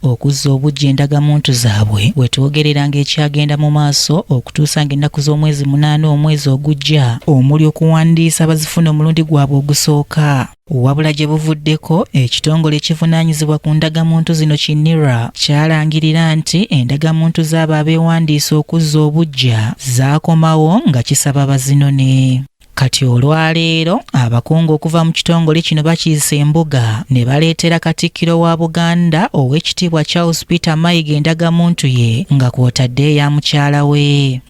okuzza obujja endagamuntu zaabwe wetwogerera ng'ekyagenda mu maaso okutuusa ng'ennaku z'omwezi 8 omwezi ogujja omuli okuwandiisa bazifuna omulundi gwabwe ogusooka. Wabula gye buvuddeko ekitongole ekivunaanyizibwa ku ndagamuntu zino KINIRA kyalangirira nti endagamuntu z'abo abeewandiisa okuzza obujja zaakomawo nga kisaba bazinone. Kati olwaleero abakungu okuva mu kitongole kino bakiise embuga ne baleetera Katikkiro wa Buganda Oweekitiibwa Charles Peter Mayiga endagamuntu ye nga kw'otadde eya mukyala we.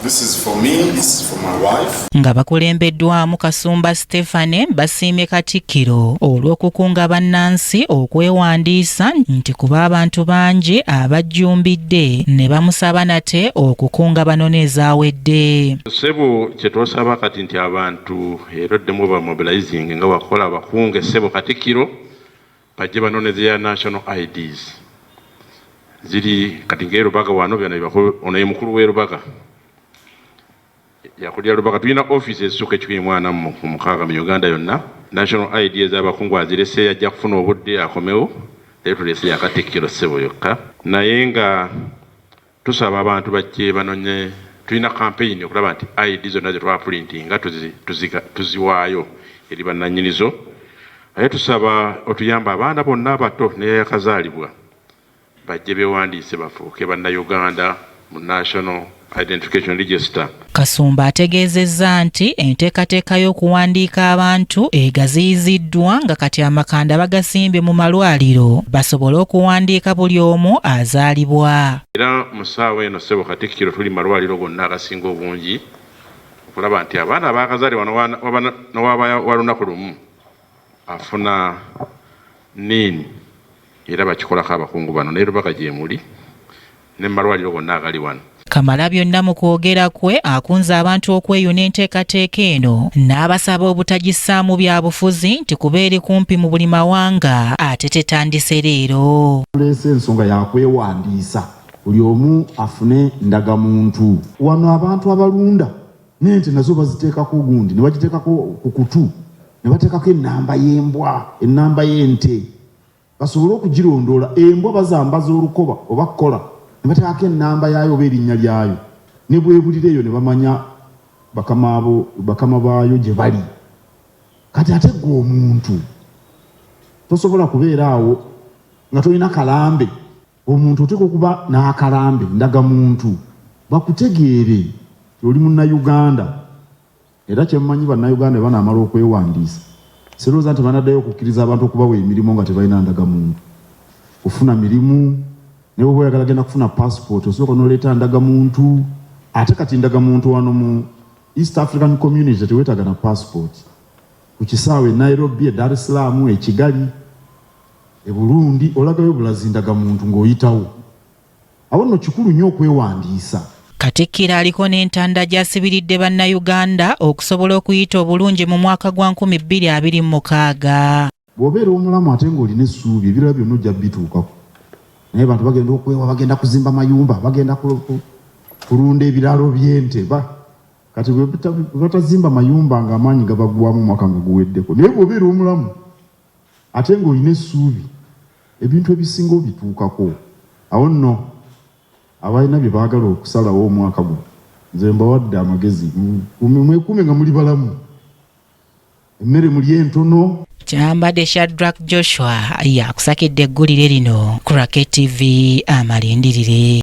This is for me, this is for my wife. Nga bakulembeddwamu Kasumba Stephane basiimye Katikkiro olw'okukunga bannansi okwewandiisa nti kuba abantu bangi abajjumbidde ne bamusaba nate okukunga banone ezaawedde. Ssebo kye twosaba kati nti abantu eroddemu ba mobilizing nga wakola abakunge ssebo Katikkiro bajje banoneze ya national IDs. Ziri kati ng'erubaga wano byonna ono ye mukulu w'erubaga. Yakulya Lubaga tulina office ezisukka ekikumi mwana mu mukaaga mu Uganda yonna. National ID ez'abakungu azirese yajja kufuna obudde akomewo naye tulese ya Katikkiro ssebo yokka. Naye nga tusaba abantu bajje banonye tulina campaign okulaba nti ID zonna ze twaprintinga tuziwaayo eri bannannyinizo. Naye tusaba otuyamba abaana bonna abato n'eyakazaalibwa bajje beewandiise bafuuke bannayuganda mu National Identification Register. Kasumba ategeezezza nti enteekateeka y'okuwandiika abantu egaziyiziddwa nga kati amakanda bagasimbye mu malwaliro basobole okuwandiika buli omu azaalibwa. Era mu ssaawa eno ssebo Katikkiro tuli malwaliro gonna agasinga obungi okulaba nti abaana abaakazaalibwa n'owaba walunaku lumu afuna nini era bakikolako abakungu bano naye Lubaga gye muli ne malwaliro gonna agali wano. Kamalabyonna mu kwogera kwe akunze abantu okweyuna enteekateeka eno n'abasaba obutagissaamu byabufuzi nti kuba eri kumpi mu buli mawanga ate tetandise leero. Tuleese ensonga yakwewandiisa buli omu afune ndagamuntu. Wano abantu abalunda n'ente nazo baziteekako gundi ne bagiteekako ku kutu ne bateekako ennamba y'embwa ennamba y'ente basobole okugirondoola. Embwa bazambaza olukoba oba kola bateekako ennamba yaayo oba erinnya lyayo ne bwebulira eyo ne bamanya bakama baayo gye bali. Kati ate gwe omuntu tosobola kubeera awo nga tolina kalambe. Omuntu oteeka okuba n'akalambe ndagamuntu bakutegeere oli munnayuganda. Era kyemumanyi bannayuganda banaamala okwewandiisa sirowooza nti banaddayo okukkiriza abantu okubawa emirimu nga tebalina ndagamuntu. Ofuna mirimu ne bwe oyagala genda kufuna passport osooka n'oleeta ndagamuntu. Ate kati ndagamuntu wano mu East African Community teweetaaga na passport. Ku kisaawe Nairobi, Dar es Salaam, Kigali, Burundi olagayo bulazi ndagamuntu ng'oyitawo. Awo nno kikulu nnyo okwewandiisa. Katikkiro aliko n'entanda gy'asibiridde bannayuganda okusobola okuyita obulungi mu mwaka gwa 2026. Bw'obeera omulamu ate ng'olina essuubi ebirala byonna ojja bituukako. Naye abantu bagenda okwewa, bagenda kuzimba mayumba, bagenda kulunda ebiralo by'ente. Kati batazimba mayumba ng'amaanyi gabagwamu mwaka nga guweddeko. Naye bw'obeera omulamu ate ng'olina essuubi ebintu ebisinga obituukako. Awo nno abalina bye baagala okusalawo omwaka guno nze mbawadde amagezi mwekuume nga muli balamu, emmere muli entono. Kyambadde Shadrack Joshua yakusakidde eggulire lino ku Racket TV amalindirire.